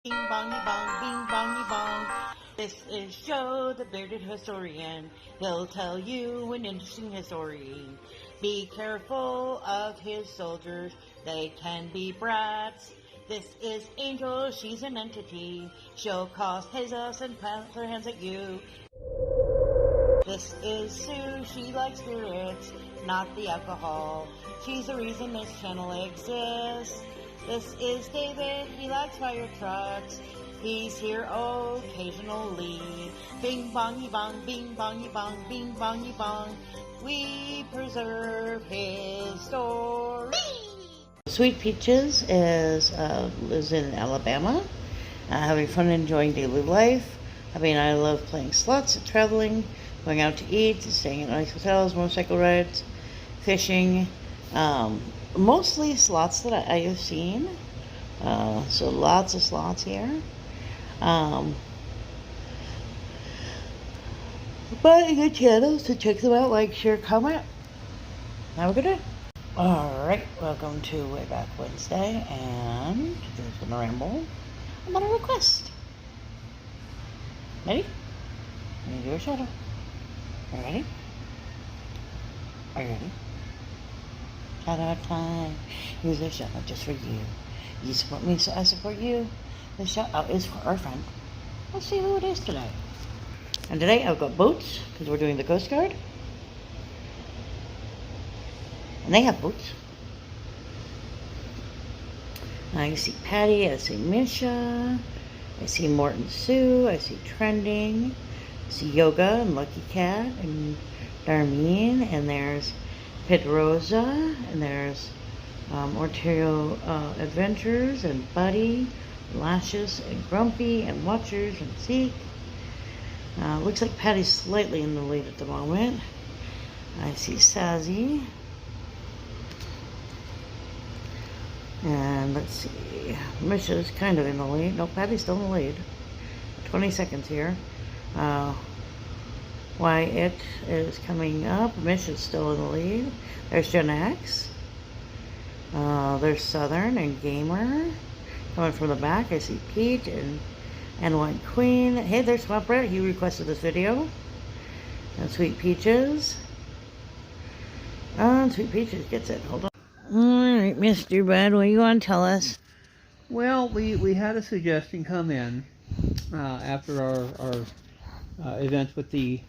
Bing bongy bong, bing bongy bong. This is Joe, the bearded historian. He'll tell you an interesting story. Be careful of his soldiers, they can be brats. This is Angel, she's an entity. She'll cause chaos and plant her hands at you. This is Sue, she likes spirits, not the alcohol. She's the reason this channel exists. This is David, he likes fire trucks. He's here occasionally. Bing bongy bong, bing bongy bong, bing bongy bong. We preserve his story. Sweet Peaches lives in Alabama, having fun enjoying daily life. I love playing slots, traveling, going out to eat, staying in nice hotels, motorcycle rides, fishing. Mostly slots that I have seen. So lots of slots here. But a good channel, so check them out, like, share, comment. Have a good day. Alright, welcome to Wayback Wednesday, and there's been a ramble about a request. Ready? I'm gonna do a shout out. Are you ready? Are you ready? Shout out time. Here's a shout out just for you. You support me, so I support you. The shout out is for our friend. Let's see who it is today. And today I've got boats, because we're doing the Coast Guard. And they have boats. I see Patty, I see Misha, I see Morton Sue, I see Trending, I see Yoga and Lucky Cat and Darmeen, and there's Pedroza, and there's Ortero Adventures, and Buddy, Lashes, and Grumpy, and Watchers, and Zeke. Looks like Patty's slightly in the lead at the moment. I see Sazzy. And let's see, Misha's kind of in the lead. No, Patty's still in the lead. 20 seconds here. Wyatt is coming up. Misha's still in the lead. There's Gen X. There's Southern and Gamer. Coming from the back, I see Pete and White Queen. Hey, there's Swamp Rat. He requested this video. And Sweet Peaches. Sweet Peaches gets it. Hold on. Alright, Mr. Bud, what do you want to tell us? Well, we had a suggestion come in after our event with the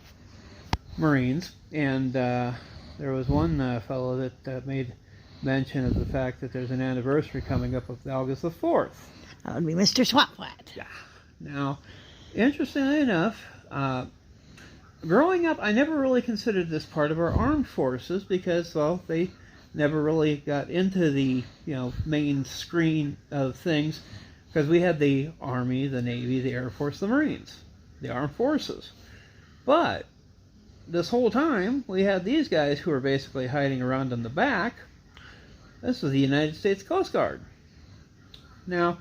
Marines, and there was one fellow that made mention of the fact that there's an anniversary coming up of August the 4th. That would be Mr. Swapflat. Yeah. Now, interestingly enough, growing up, I never really considered this part of our armed forces because, well, they never really got into the main screen of things because we had the Army, the Navy, the Air Force, the Marines, the armed forces. But this whole time we had these guys who were basically hiding around in the back. This was the United States Coast Guard. Now,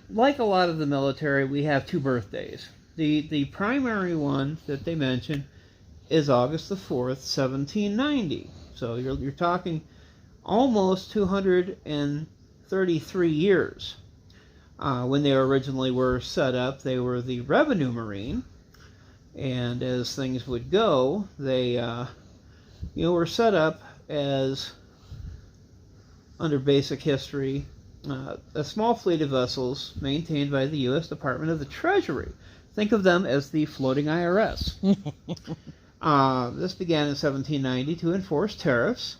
like a lot of the military, we have two birthdays. The primary one that they mention is August the 4th, 1790. So you're talking almost 233 years. When they originally were set up, they were the Revenue Marine, and as things would go, they were set up as, under basic history, a small fleet of vessels maintained by the U.S. Department of the Treasury. Think of them as the floating IRS. This began in 1790 to enforce tariffs,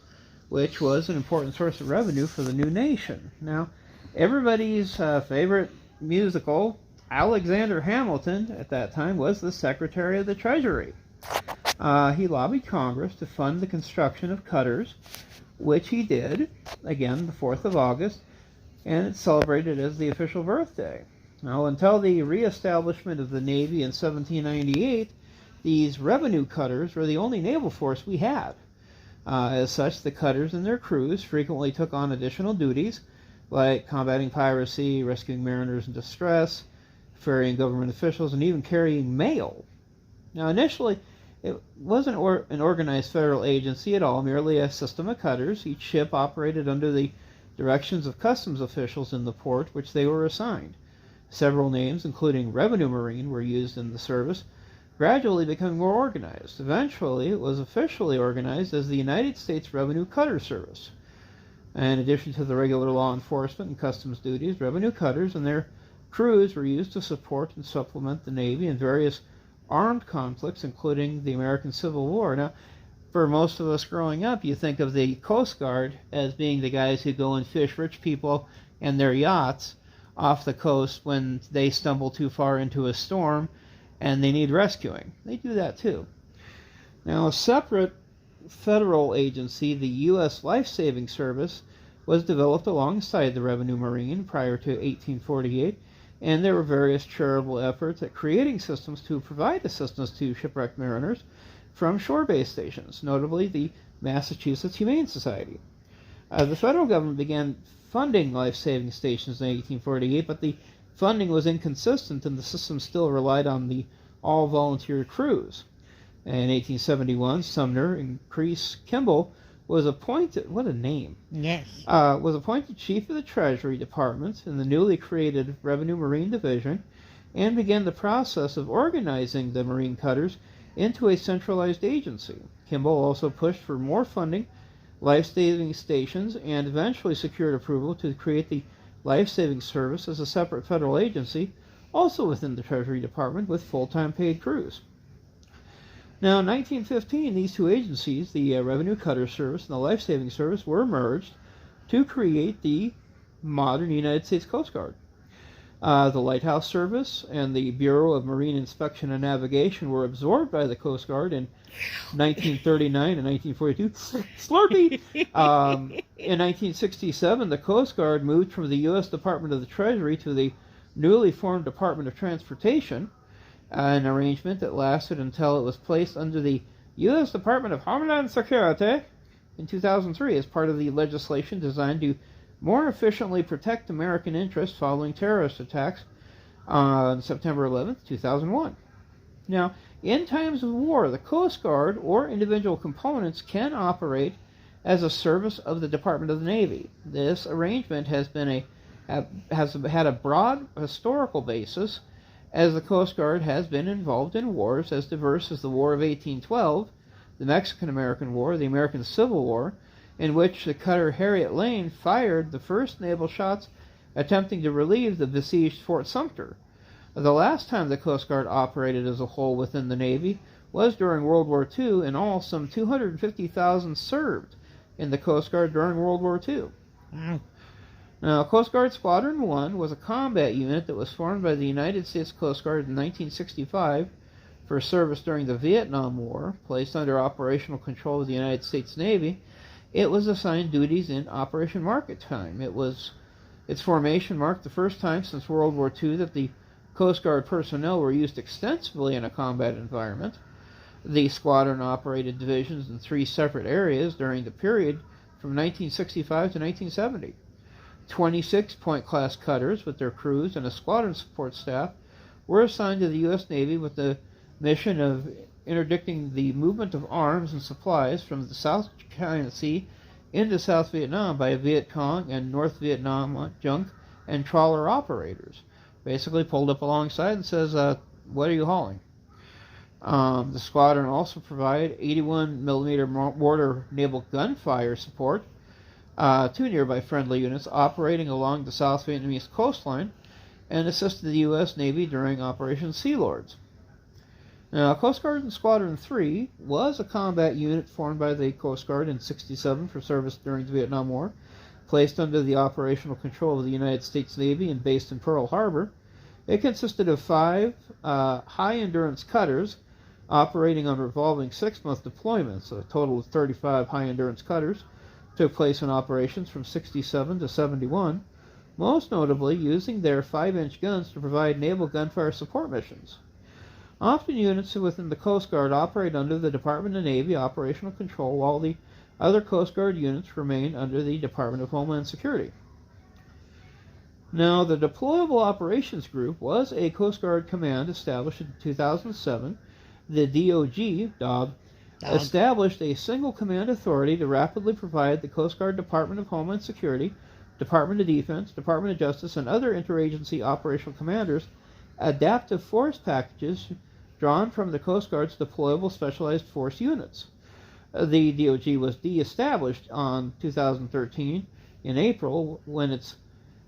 which was an important source of revenue for the new nation. Now, everybody's favorite musical, Alexander Hamilton, at that time, was the Secretary of the Treasury. He lobbied Congress to fund the construction of cutters, which he did, again, the 4th of August, and it's celebrated as the official birthday. Now, until the reestablishment of the Navy in 1798, these revenue cutters were the only naval force we had. As such, the cutters and their crews frequently took on additional duties, like combating piracy, rescuing mariners in distress, ferrying government officials, and even carrying mail. Now, initially, it wasn't an organized federal agency at all, merely a system of cutters. Each ship operated under the directions of customs officials in the port which they were assigned. Several names, including Revenue Marine, were used in the service, gradually becoming more organized. Eventually, it was officially organized as the United States Revenue Cutter Service. In addition to the regular law enforcement and customs duties, revenue cutters and their crews were used to support and supplement the Navy in various armed conflicts, including the American Civil War. Now, for most of us growing up, you think of the Coast Guard as being the guys who go and fish rich people and their yachts off the coast when they stumble too far into a storm and they need rescuing. They do that too. Now, a separate federal agency, the U.S. Life Saving Service, was developed alongside the Revenue Marine prior to 1848, and there were various charitable efforts at creating systems to provide assistance to shipwrecked mariners from shore-based stations, notably the Massachusetts Humane Society. The federal government began funding life-saving stations in 1848, but the funding was inconsistent and the system still relied on the all-volunteer crews. In 1871, Sumner Increase Kimball was appointed, what a name, Yes. was appointed chief of the Treasury Department in the newly created Revenue Marine Division and began the process of organizing the Marine cutters into a centralized agency. Kimball also pushed for more funding, life-saving stations, and eventually secured approval to create the Life-Saving Service as a separate federal agency, also within the Treasury Department, with full-time paid crews. Now, in 1915, these two agencies, the Revenue Cutter Service and the Life Saving Service, were merged to create the modern United States Coast Guard. The Lighthouse Service and the Bureau of Marine Inspection and Navigation were absorbed by the Coast Guard in 1939 and 1942. Slurpee! In 1967, the Coast Guard moved from the U.S. Department of the Treasury to the newly formed Department of Transportation, an arrangement that lasted until it was placed under the U.S. Department of Homeland Security in 2003 as part of the legislation designed to more efficiently protect American interests following terrorist attacks on September 11, 2001. Now, in times of war, the Coast Guard or individual components can operate as a service of the Department of the Navy. This arrangement has had a broad historical basis, as the Coast Guard has been involved in wars as diverse as the War of 1812, the Mexican-American War, the American Civil War, in which the cutter Harriet Lane fired the first naval shots attempting to relieve the besieged Fort Sumter. The last time the Coast Guard operated as a whole within the Navy was during World War II, and all some 250,000 served in the Coast Guard during World War II. Wow. Now, Coast Guard Squadron 1 was a combat unit that was formed by the United States Coast Guard in 1965 for service during the Vietnam War. Placed under operational control of the United States Navy, it was assigned duties in Operation Market Time. Its formation marked the first time since World War II that the Coast Guard personnel were used extensively in a combat environment. The squadron operated divisions in 3 separate areas during the period from 1965 to 1970. 26 Point Class cutters with their crews and a squadron support staff were assigned to the U.S. Navy with the mission of interdicting the movement of arms and supplies from the South China Sea into South Vietnam by Viet Cong and North Vietnam junk and trawler operators. Basically pulled up alongside and says, what are you hauling? The squadron also provided 81mm mortar naval gunfire support to nearby friendly units operating along the South Vietnamese coastline and assisted the U.S. Navy during Operation Sea Lords. Now, Coast Guard Squadron 3 was a combat unit formed by the Coast Guard in 1967 for service during the Vietnam War, placed under the operational control of the United States Navy and based in Pearl Harbor. It consisted of 5 high-endurance cutters operating on revolving 6-month deployments. A total of 35 high-endurance cutters took place in operations from 1967 to 1971, most notably using their 5-inch guns to provide naval gunfire support missions. Often units within the Coast Guard operate under the Department of Navy operational control, while the other Coast Guard units remain under the Department of Homeland Security. Now, the Deployable Operations Group was a Coast Guard command established in 2007. The DOG established a single command authority to rapidly provide the Coast Guard Department of Homeland Security Department of Defense, Department of Justice, and other interagency operational commanders adaptive force packages drawn from the Coast Guard's deployable specialized force units. The DoD was de-established on 2013 in April when its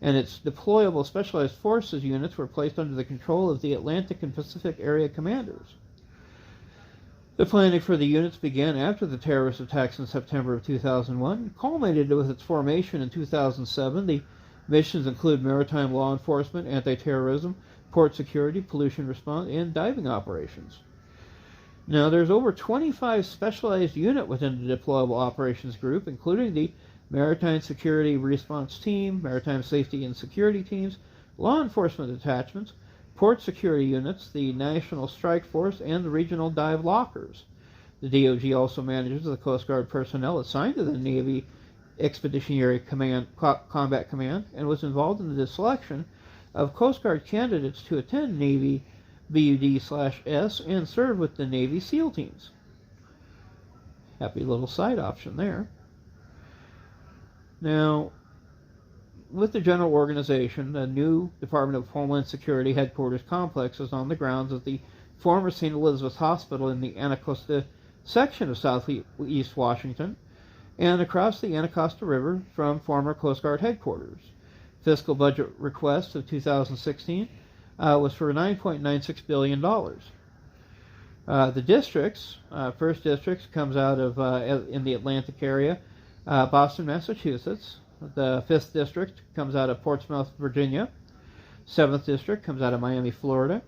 deployable specialized forces units were placed under the control of the Atlantic and Pacific area commanders. The planning for the units began after the terrorist attacks in September of 2001 and culminated with its formation in 2007. The missions include maritime law enforcement, anti-terrorism, port security, pollution response, and diving operations. Now, there's over 25 specialized units within the deployable operations group, including the Maritime Security Response Team, Maritime Safety and Security Teams, Law Enforcement Detachments, Port Security Units, the National Strike Force, and the Regional Dive Lockers. The DoD also manages the Coast Guard personnel assigned to the Navy Expeditionary Combat Command and was involved in the selection of Coast Guard candidates to attend Navy BUD/S and serve with the Navy SEAL teams. Happy little side option there. Now, with the general organization, the new Department of Homeland Security headquarters complex is on the grounds of the former St. Elizabeth's Hospital in the Anacostia section of southeast Washington and across the Anacostia River from former Coast Guard headquarters. Fiscal budget request of 2016 was for $9.96 billion. The districts, first district comes out of in the Atlantic area, Boston, Massachusetts. The 5th District comes out of Portsmouth, Virginia. 7th District comes out of Miami, Florida.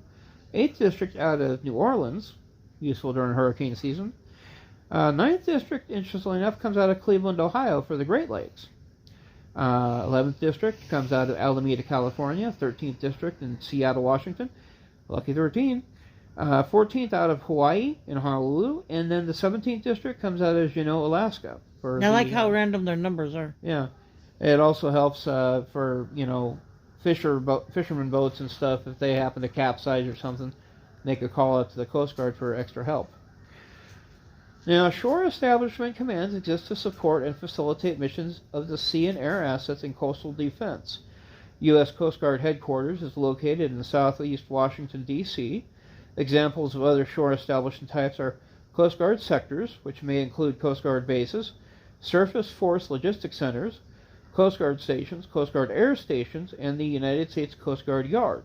8th District out of New Orleans, useful during hurricane season. 9th District, interestingly enough, comes out of Cleveland, Ohio for the Great Lakes. 11th District comes out of Alameda, California. 13th District in Seattle, Washington. Lucky 13. 14th out of Hawaii in Honolulu. And then the 17th District comes out of Juneau, Alaska. I like how random their numbers are. Yeah. It also helps for, fishermen boats and stuff. If they happen to capsize or something, they could call out to the Coast Guard for extra help. Now, shore establishment commands exist to support and facilitate missions of the sea and air assets in coastal defense. U.S. Coast Guard headquarters is located in southeast Washington, D.C. Examples of other shore establishment types are Coast Guard sectors, which may include Coast Guard bases, surface force logistics centers, Coast Guard stations, Coast Guard air stations, and the United States Coast Guard Yard.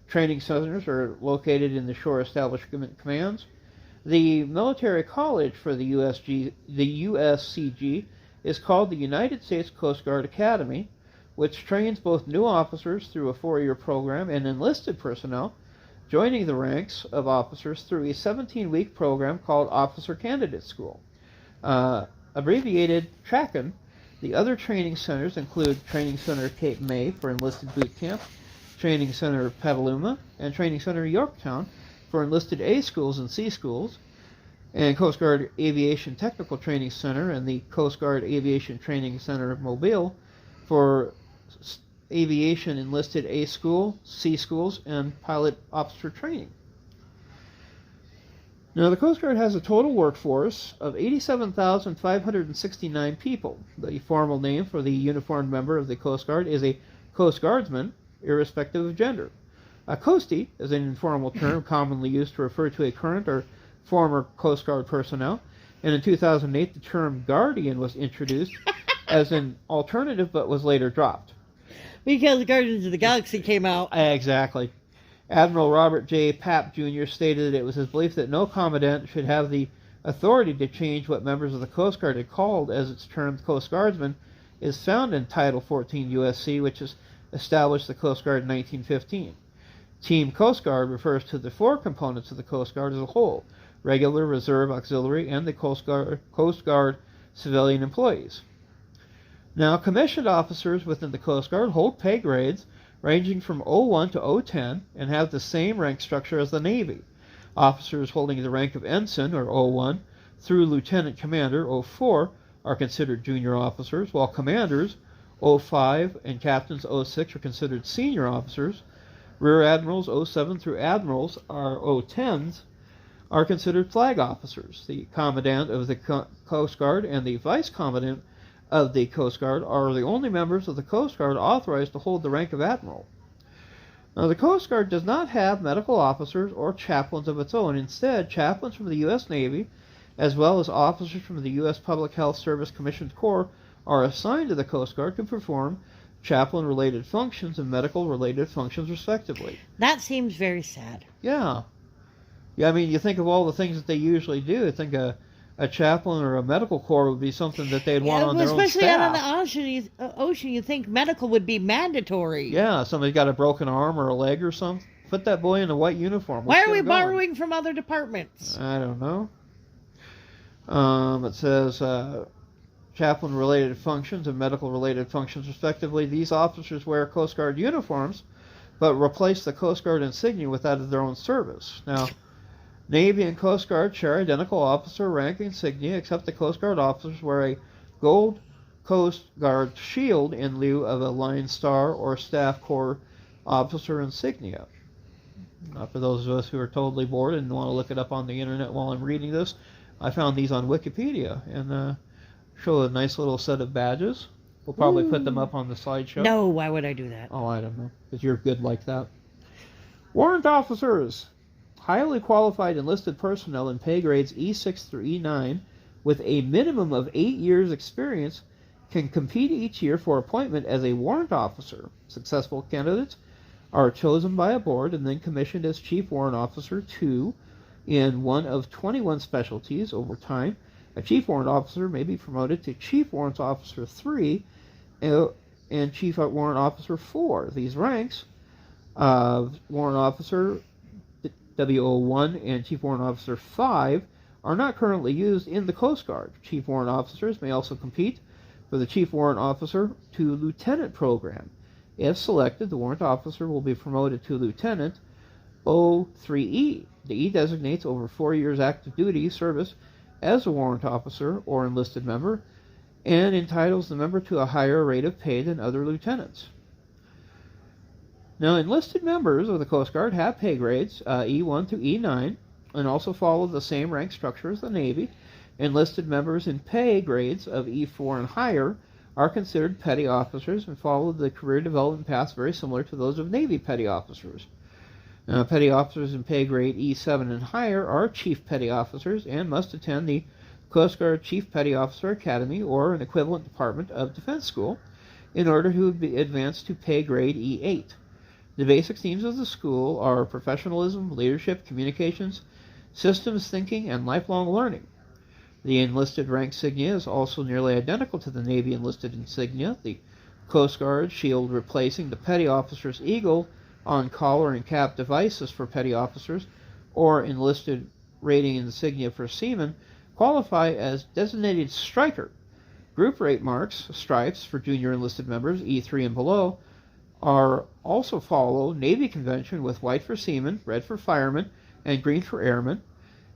Training centers are located in the shore establishment commands. The military college for the USCG is called the United States Coast Guard Academy, which trains both new officers through a 4-year program and enlisted personnel, joining the ranks of officers through a 17-week program called Officer Candidate School. Abbreviated TRACN. The other training centers include Training Center Cape May for enlisted boot camp, Training Center Petaluma, and Training Center Yorktown for enlisted A schools and C schools, and Coast Guard Aviation Technical Training Center and the Coast Guard Aviation Training Center of Mobile for aviation enlisted A school, C schools, and pilot officer training. Now, the Coast Guard has a total workforce of 87,569 people. The formal name for the uniformed member of the Coast Guard is a Coast Guardsman, irrespective of gender. A coastie is an informal term commonly used to refer to a current or former Coast Guard personnel, and in 2008 the term Guardian was introduced as an alternative but was later dropped. Because Guardians of the Galaxy came out. Exactly. Admiral Robert J. Papp Jr. stated that it was his belief that no commandant should have the authority to change what members of the Coast Guard had called as its term Coast Guardsman is found in Title 14 U.S.C., which has established the Coast Guard in 1915. Team Coast Guard refers to the 4 components of the Coast Guard as a whole: regular, reserve, auxiliary, and the Coast Guard civilian employees. Now, commissioned officers within the Coast Guard hold pay grades ranging from 01 to 010 and have the same rank structure as the Navy. Officers holding the rank of ensign, or 01, through lieutenant commander, 04, are considered junior officers, while commanders, 05, and captains, 06, are considered senior officers. Rear admirals, 07 through admirals, are 010s, are considered flag officers. The commandant of the Coast Guard and the vice commandant of the Coast Guard are the only members of the Coast Guard authorized to hold the rank of Admiral. Now, the Coast Guard does not have medical officers or chaplains of its own. Instead, chaplains from the U.S. Navy, as well as officers from the U.S. Public Health Service Commissioned Corps, are assigned to the Coast Guard to perform chaplain-related functions and medical-related functions, respectively. That seems very sad. Yeah. I mean, you think of all the things that they usually do. I think a chaplain or a medical corps would be something that they'd want on their own staff. Especially out on the ocean, you think medical would be mandatory. Yeah, somebody's got a broken arm or a leg or something. Put that boy in a white uniform. Why are we borrowing from other departments? I don't know. It says chaplain-related functions and medical-related functions, respectively. These officers wear Coast Guard uniforms, but replace the Coast Guard insignia with that of their own service. Now, Navy and Coast Guard share identical officer rank insignia, except the Coast Guard officers wear a gold Coast Guard shield in lieu of a Line Star or Staff Corps officer insignia. Now, for those of us who are totally bored and want to look it up on the internet while I'm reading this, I found these on Wikipedia and show a nice little set of badges. We'll probably put them up on the slideshow. No, why would I do that? Oh, I don't know, because you're good like that. Warrant officers. Highly qualified enlisted personnel in pay grades E6 through E9 with a minimum of 8 years experience can compete each year for appointment as a warrant officer. Successful candidates are chosen by a board and then commissioned as Chief Warrant Officer 2 in one of 21 specialties. Over time, a Chief Warrant Officer may be promoted to Chief Warrant Officer 3 and Chief Warrant Officer 4. These ranks of Warrant Officer WO1 and Chief Warrant Officer 5 are not currently used in the Coast Guard. Chief Warrant Officers may also compete for the Chief Warrant Officer to Lieutenant program. If selected, the Warrant Officer will be promoted to Lieutenant O3E. The E designates over 4 years active duty service as a Warrant Officer or enlisted member and entitles the member to a higher rate of pay than other lieutenants. Now, enlisted members of the Coast Guard have pay grades E1 through E9 and also follow the same rank structure as the Navy. Enlisted members in pay grades of E4 and higher are considered petty officers and follow the career development paths very similar to those of Navy petty officers. Now, petty officers in pay grade E7 and higher are chief petty officers and must attend the Coast Guard Chief Petty Officer Academy or an equivalent Department of Defense school in order to be advanced to pay grade E8. The basic themes of the school are professionalism, leadership, communications, systems thinking, and lifelong learning. The enlisted rank insignia is also nearly identical to the Navy enlisted insignia, the Coast Guard shield replacing the petty officer's eagle on collar and cap devices for petty officers, or enlisted rating insignia for seamen, qualify as designated striker. Group rate marks, stripes for junior enlisted members, E3 and below, are also follow Navy convention with white for seamen, red for firemen, and green for airmen.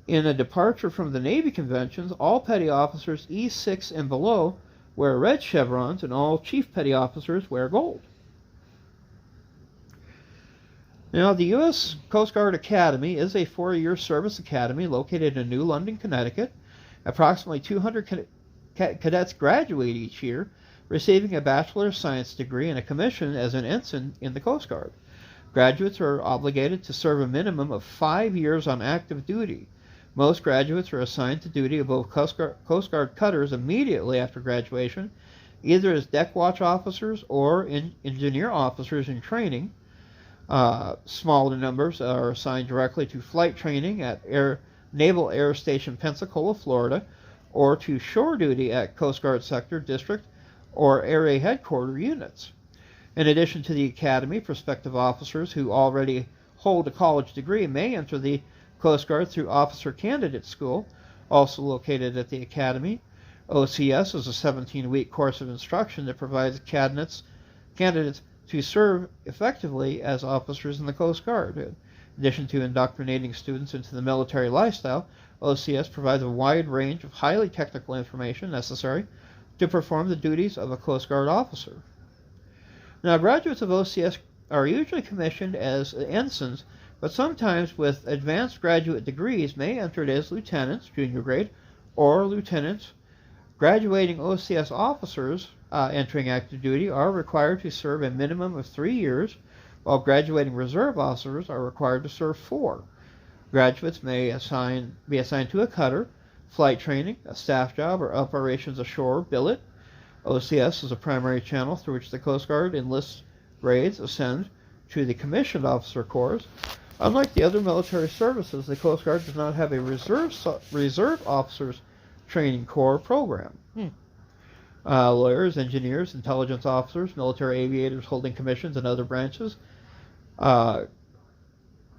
In a departure from the Navy conventions, all petty officers E6 and below wear red chevrons, and all chief petty officers wear gold. Now, the U.S. Coast Guard Academy is a 4-year service academy located in New London, Connecticut. Approximately 200 cadets graduate each year, receiving a Bachelor of Science degree and a commission as an ensign in the Coast Guard. Graduates are obligated to serve a minimum of 5 years on active duty. Most graduates are assigned to duty above Coast Guard cutters immediately after graduation, either as deck watch officers or engineer officers in training. Smaller numbers are assigned directly to flight training at Naval Air Station Pensacola, Florida, or to shore duty at Coast Guard Sector, District, or Area Headquarter units. In addition to the Academy, prospective officers who already hold a college degree may enter the Coast Guard through Officer Candidate School, also located at the Academy. OCS is a 17-week course of instruction that provides candidates to serve effectively as officers in the Coast Guard. In addition to indoctrinating students into the military lifestyle, OCS provides a wide range of highly technical information necessary to perform the duties of a Coast Guard officer. Now, graduates of OCS are usually commissioned as ensigns, but sometimes with advanced graduate degrees may enter as lieutenants, junior grade, or lieutenants Graduating OCS officers entering active duty are required to serve a minimum of 3 years, while graduating reserve officers are required to serve 4. Graduates may be assigned to a cutter, flight training, a staff job, or operations ashore billet. OCS is a primary channel through which the Coast Guard enlists grades ascend to the commissioned officer corps. Unlike the other military services, the Coast Guard does not have a reserve officers training corps program. Lawyers, engineers, intelligence officers, military aviators holding commissions in other branches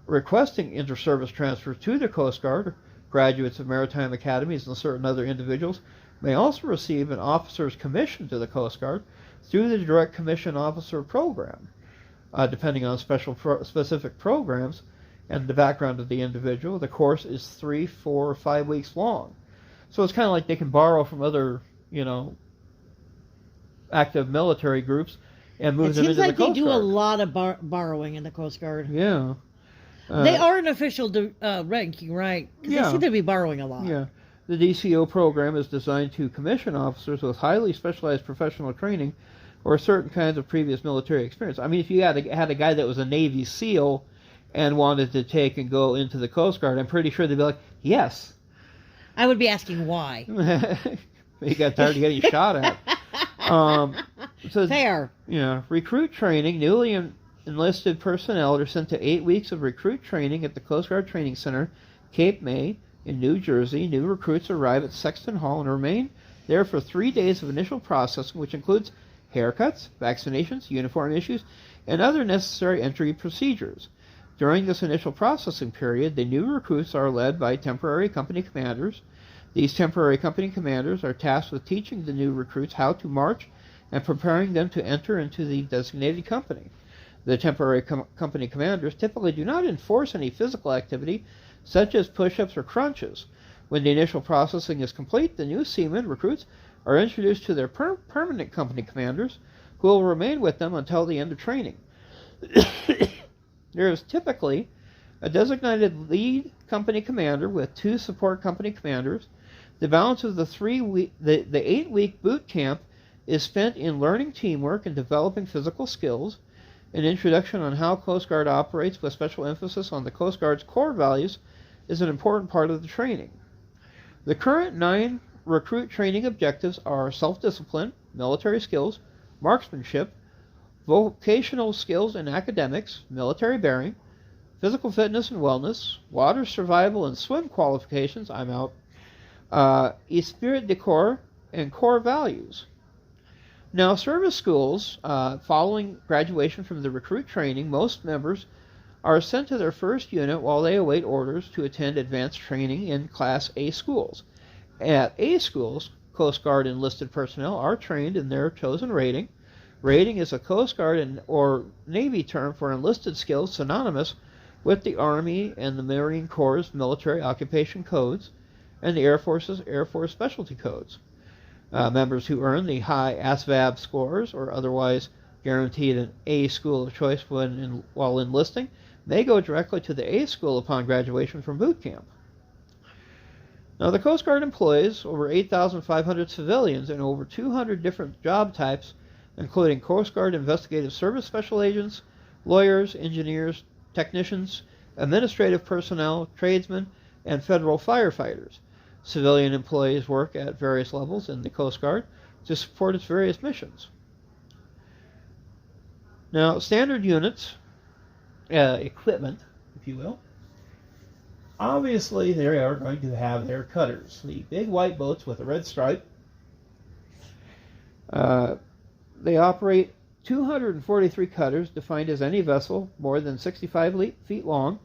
requesting inter-service transfers to the Coast Guard, graduates of maritime academies, and certain other individuals may also receive an officer's commission to the Coast Guard through the Direct Commission Officer Program. Depending on specific programs and the background of the individual, the course is 3, 4, or 5 weeks long. So it's kind of like they can borrow from other, active military groups and move them into the Coast Guard. It seems like they do a lot of borrowing in the Coast Guard. Yeah. They are an official ranking, right? Because they seem to be borrowing a lot. Yeah. The DCO program is designed to commission officers with highly specialized professional training or certain kinds of previous military experience. I mean, if you had a guy that was a Navy SEAL and wanted to take and go into the Coast Guard, I'm pretty sure they'd be like, yes. I would be asking why. He got tired of getting shot at. Fair. Yeah. Recruit training. Newly enlisted personnel are sent to 8 weeks of recruit training at the Coast Guard Training Center, Cape May, in New Jersey. New recruits arrive at Sexton Hall and remain there for 3 days of initial processing, which includes haircuts, vaccinations, uniform issues, and other necessary entry procedures. During this initial processing period, the new recruits are led by temporary company commanders. These temporary company commanders are tasked with teaching the new recruits how to march and preparing them to enter into the designated company. The temporary company commanders typically do not enforce any physical activity, such as push-ups or crunches. When the initial processing is complete, the new seamen recruits are introduced to their permanent company commanders, who will remain with them until the end of training. There is typically a designated lead company commander with 2 support company commanders. The balance of the 8-week boot camp is spent in learning teamwork and developing physical skills. An introduction on how Coast Guard operates with special emphasis on the Coast Guard's core values is an important part of the training. The current 9 recruit training objectives are self-discipline, military skills, marksmanship, vocational skills and academics, military bearing, physical fitness and wellness, water survival and swim qualifications, I'm out, esprit de corps, and core values. Now, service schools, following graduation from the recruit training, most members are sent to their first unit while they await orders to attend advanced training in Class A schools. At A schools, Coast Guard enlisted personnel are trained in their chosen rating. Rating is a Coast Guard or Navy term for enlisted skills synonymous with the Army and the Marine Corps' military occupation codes and the Air Force's Air Force specialty codes. Members who earn the high ASVAB scores or otherwise guaranteed an A school of choice while enlisting may go directly to the A school upon graduation from boot camp. Now, the Coast Guard employs over 8,500 civilians in over 200 different job types, including Coast Guard Investigative Service Special Agents, lawyers, engineers, technicians, administrative personnel, tradesmen, and federal firefighters. Civilian employees work at various levels in the Coast Guard to support its various missions. Now, standard units, equipment, if you will, obviously they are going to have their cutters, the big white boats with a red stripe. They operate 243 cutters, defined as any vessel more than 65 feet long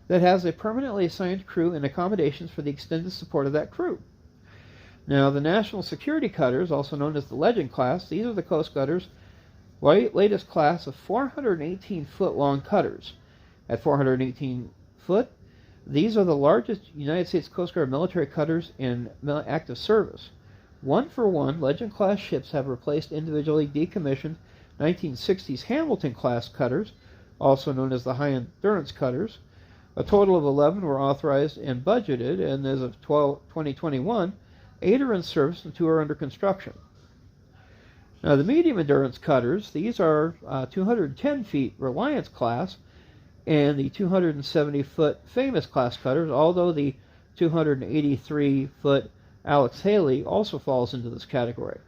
that has a permanently assigned crew and accommodations for the extended support of that crew. Now, the National Security Cutters, also known as the Legend class, these are the Coast Guard's latest class of 418-foot-long cutters. At 418 foot, these are the largest United States Coast Guard military cutters in active service. One-for-one, Legend-class ships have replaced individually decommissioned 1960s Hamilton-class cutters, also known as the high-endurance cutters. A total of 11 were authorized and budgeted, and as of 2021, 8 are in service and 2 are under construction. Now, the medium endurance cutters, these are 210 feet Reliance class and the 270-foot Famous class cutters, although the 283-foot Alex Haley also falls into this category.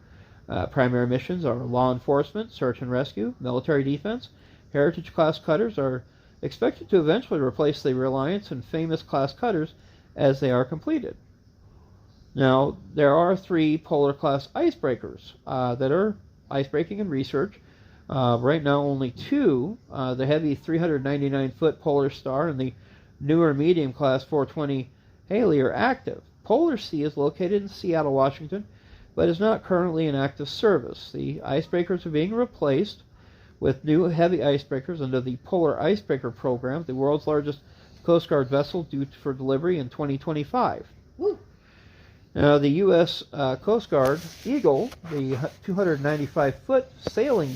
Primary missions are law enforcement, search and rescue, military defense. Heritage class cutters are expected to eventually replace the Reliance and Famous class cutters as they are completed. Now, there are 3 Polar class icebreakers that are icebreaking in research. Right now, only 2, the heavy 399-foot Polar Star and the newer medium class 420 Haley, are active. Polar Sea is located in Seattle, Washington, but is not currently in active service. The icebreakers are being replaced with new heavy icebreakers under the Polar Icebreaker Program, the world's largest Coast Guard vessel, due for delivery in 2025. Woo. Now, the U.S. Coast Guard Eagle, the 295-foot sailing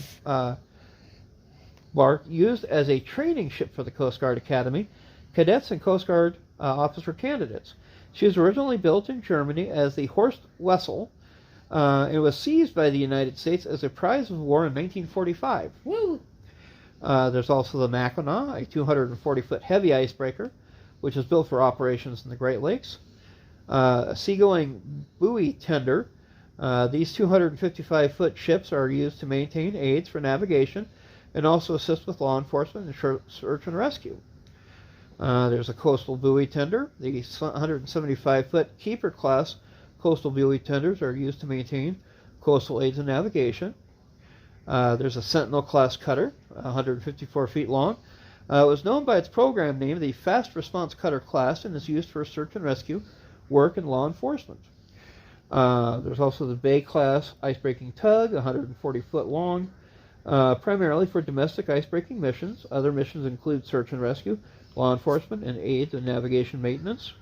bark used as a training ship for the Coast Guard Academy, cadets and Coast Guard officer candidates. She was originally built in Germany as the Horst Wessel. It was seized by the United States as a prize of war in 1945. Woo. There's also the Mackinac, a 240-foot heavy icebreaker, which is built for operations in the Great Lakes. A seagoing buoy tender. These 255-foot ships are used to maintain aids for navigation and also assist with law enforcement and search and rescue. There's a coastal buoy tender. The 175-foot Keeper class coastal buoy tenders are used to maintain coastal aids and navigation. There's a Sentinel class cutter, 154 feet long. It was known by its program name, the Fast Response Cutter class, and is used for search and rescue work and law enforcement. There's also the Bay class icebreaking tug, 140 foot long, primarily for domestic icebreaking missions. Other missions include search and rescue, law enforcement, and aids and navigation maintenance.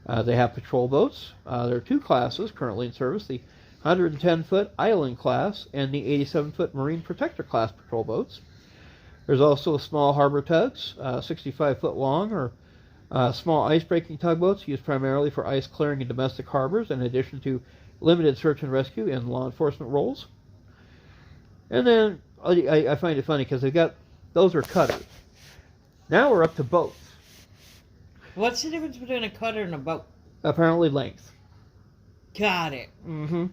They have patrol boats. There are 2 classes currently in service, the 110-foot Island class and the 87-foot Marine Protector class patrol boats. There's also small harbor tugs, 65-foot long, or small ice-breaking tugboats used primarily for ice clearing in domestic harbors, in addition to limited search and rescue and law enforcement roles. And then I find it funny because those are cutters. Now we're up to boats. What's the difference between a cutter and a boat? Apparently length. Got it. Mm-hmm.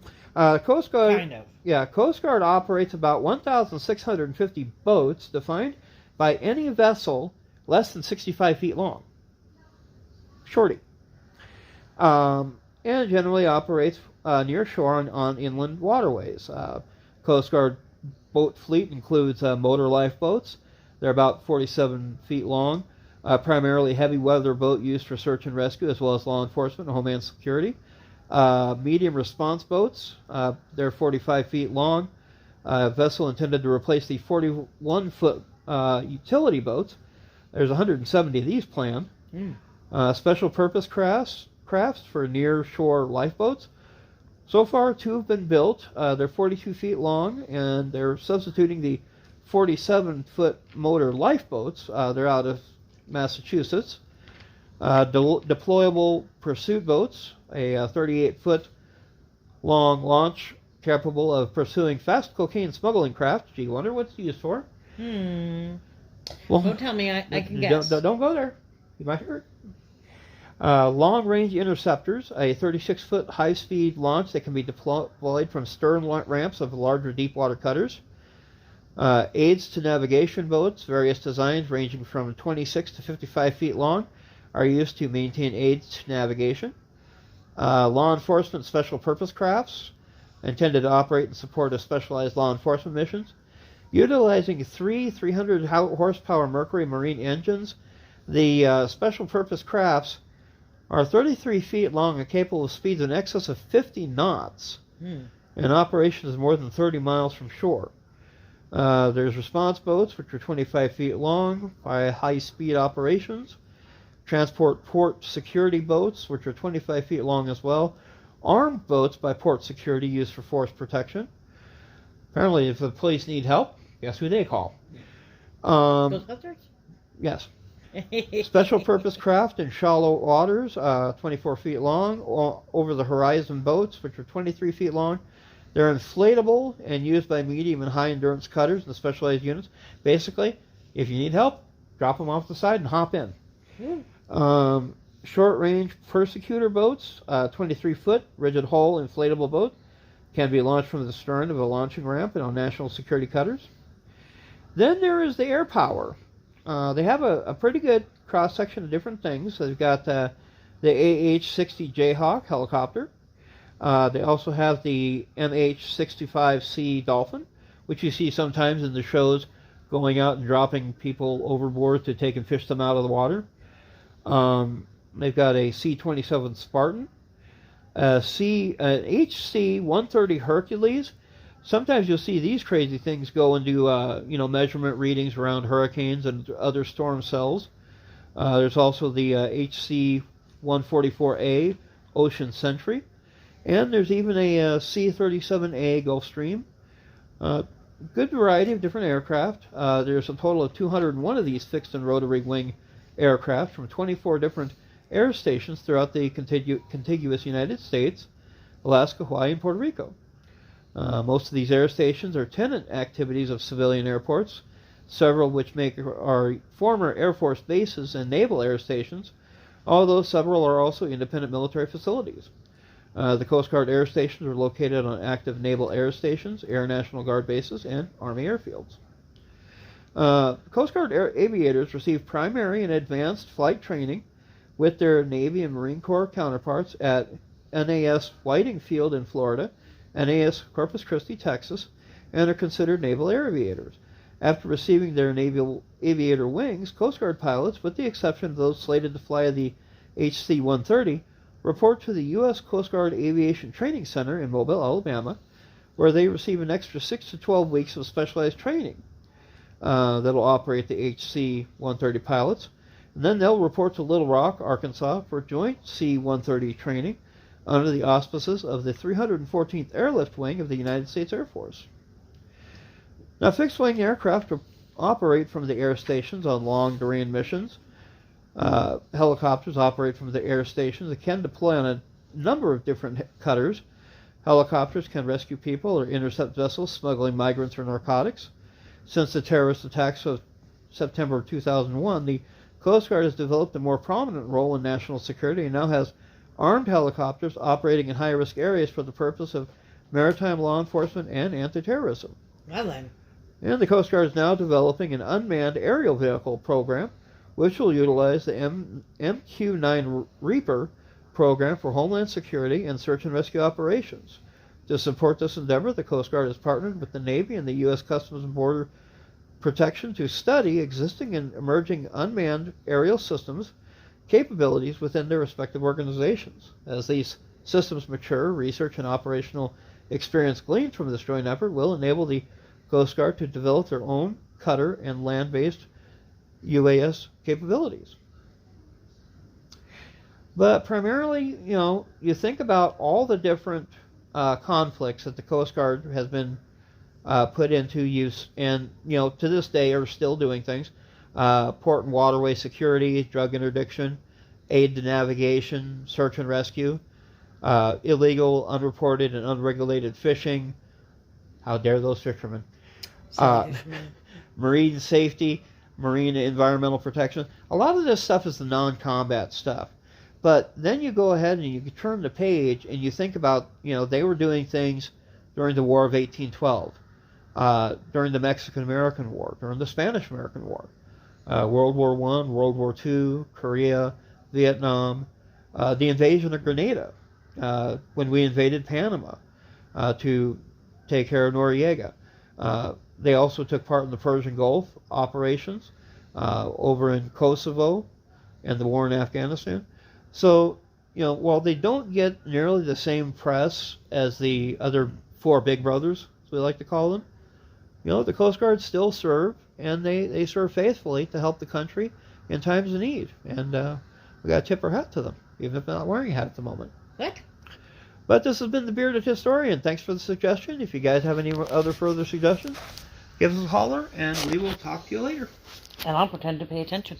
Coast Guard. Kind of. Yeah, Coast Guard operates about 1,650 boats defined by any vessel less than 65 feet long. Shorty. And generally operates near shore on inland waterways. Coast Guard boat fleet includes motor lifeboats. They're about 47 feet long. Primarily heavy weather boat used for search and rescue as well as law enforcement and homeland security. Medium response boats, they're 45 feet long. Vessel intended to replace the 41-foot utility boats. There's 170 of these planned. Special purpose crafts for near shore lifeboats. So far, 2 have been built. They're 42 feet long, and they're substituting the 47-foot motor lifeboats. They're out of Massachusetts. Deployable pursuit boats, a 38-foot long launch capable of pursuing fast cocaine smuggling craft. Gee, wonder what it's used for. Well, don't tell me, I can guess. Don't go there. You might hurt. Long-range interceptors, a 36-foot high-speed launch that can be deployed from stern ramps of larger deep-water cutters. Aids to navigation boats, various designs ranging from 26 to 55 feet long, are used to maintain aids to navigation. Law enforcement special purpose crafts, intended to operate in support of specialized law enforcement missions. Utilizing 300 horsepower Mercury Marine engines, the special purpose crafts are 33 feet long and capable of speeds in excess of 50 knots, and operations more than 30 miles from shore. There's response boats, which are 25 feet long, by high-speed operations. Transport port security boats, which are 25 feet long as well. Armed boats by port security used for force protection. Apparently, if the police need help, guess who they call? Ghostbusters? Yes. Special purpose craft in shallow waters, 24 feet long, over the horizon boats, which are 23 feet long. They're inflatable and used by medium and high endurance cutters and specialized units. Basically, if you need help, drop them off the side and hop in. Short range persecutor boats, 23 foot, rigid hull, inflatable boat, can be launched from the stern of a launching ramp and on national security cutters. Then there is the air power. They have a pretty good cross section of different things. They've got the AH-60 Jayhawk helicopter. They also have the MH-65C Dolphin, which you see sometimes in the shows, going out and dropping people overboard to take and fish them out of the water. They've got a C-27 Spartan, an HC-130 Hercules. Sometimes you'll see these crazy things go and do measurement readings around hurricanes and other storm cells. There's also the HC-144A Ocean Sentry. And there's even a C-37A Gulfstream. Good variety of different aircraft. There's a total of 201 of these fixed and rotary wing aircraft from 24 different air stations throughout the contiguous United States, Alaska, Hawaii, and Puerto Rico. Most of these air stations are tenant activities of civilian airports, several of which are former Air Force bases and naval air stations, although several are also independent military facilities. The Coast Guard air stations are located on active naval air stations, Air National Guard bases, and Army airfields. Coast Guard aviators receive primary and advanced flight training with their Navy and Marine Corps counterparts at NAS Whiting Field in Florida, NAS Corpus Christi, Texas, and are considered naval air aviators. After receiving their naval aviator wings, Coast Guard pilots, with the exception of those slated to fly the HC-130, report to the U.S. Coast Guard Aviation Training Center in Mobile, Alabama, where they receive an extra 6 to 12 weeks of specialized training that'll operate the HC-130 pilots. And then they'll report to Little Rock, Arkansas, for joint C-130 training under the auspices of the 314th Airlift Wing of the United States Air Force. Now, fixed-wing aircraft operate from the air stations on long-duration missions. Helicopters operate from the air stations. They can deploy on a number of different cutters. Helicopters can rescue people or intercept vessels smuggling migrants or narcotics. Since the terrorist attacks of September of 2001, the Coast Guard has developed a more prominent role in national security and now has armed helicopters operating in high-risk areas for the purpose of maritime law enforcement and anti-terrorism. Well then. And the Coast Guard is now developing an unmanned aerial vehicle program, which will utilize the MQ-9 Reaper program for Homeland Security and search and rescue operations. To support this endeavor, the Coast Guard has partnered with the Navy and the U.S. Customs and Border Protection to study existing and emerging unmanned aerial systems capabilities within their respective organizations. As these systems mature, research and operational experience gleaned from this joint effort will enable the Coast Guard to develop their own cutter and land-based UAS capabilities. But primarily, you think about all the different conflicts that the Coast Guard has been put into use, and to this day are still doing things. Port and waterway security, drug interdiction, aid to navigation, search and rescue, illegal, unreported, and unregulated fishing. How dare those fishermen? Marine safety, marine environmental protection. A lot of this stuff is the non-combat stuff. But then you go ahead and you turn the page and you think about, they were doing things during the War of 1812, during the Mexican-American War, during the Spanish-American War, World War I, World War II, Korea, Vietnam, the invasion of Grenada, when we invaded Panama to take care of Noriega. They also took part in the Persian Gulf operations over in Kosovo and the war in Afghanistan. So, while they don't get nearly the same press as the other four big brothers, as we like to call them, the Coast Guard still serve, and they serve faithfully to help the country in times of need. And we got to tip our hat to them, even if they're not wearing a hat at the moment. What? But this has been the Bearded Historian. Thanks for the suggestion. If you guys have any other further suggestions, give us a holler, and we will talk to you later. And I'll pretend to pay attention.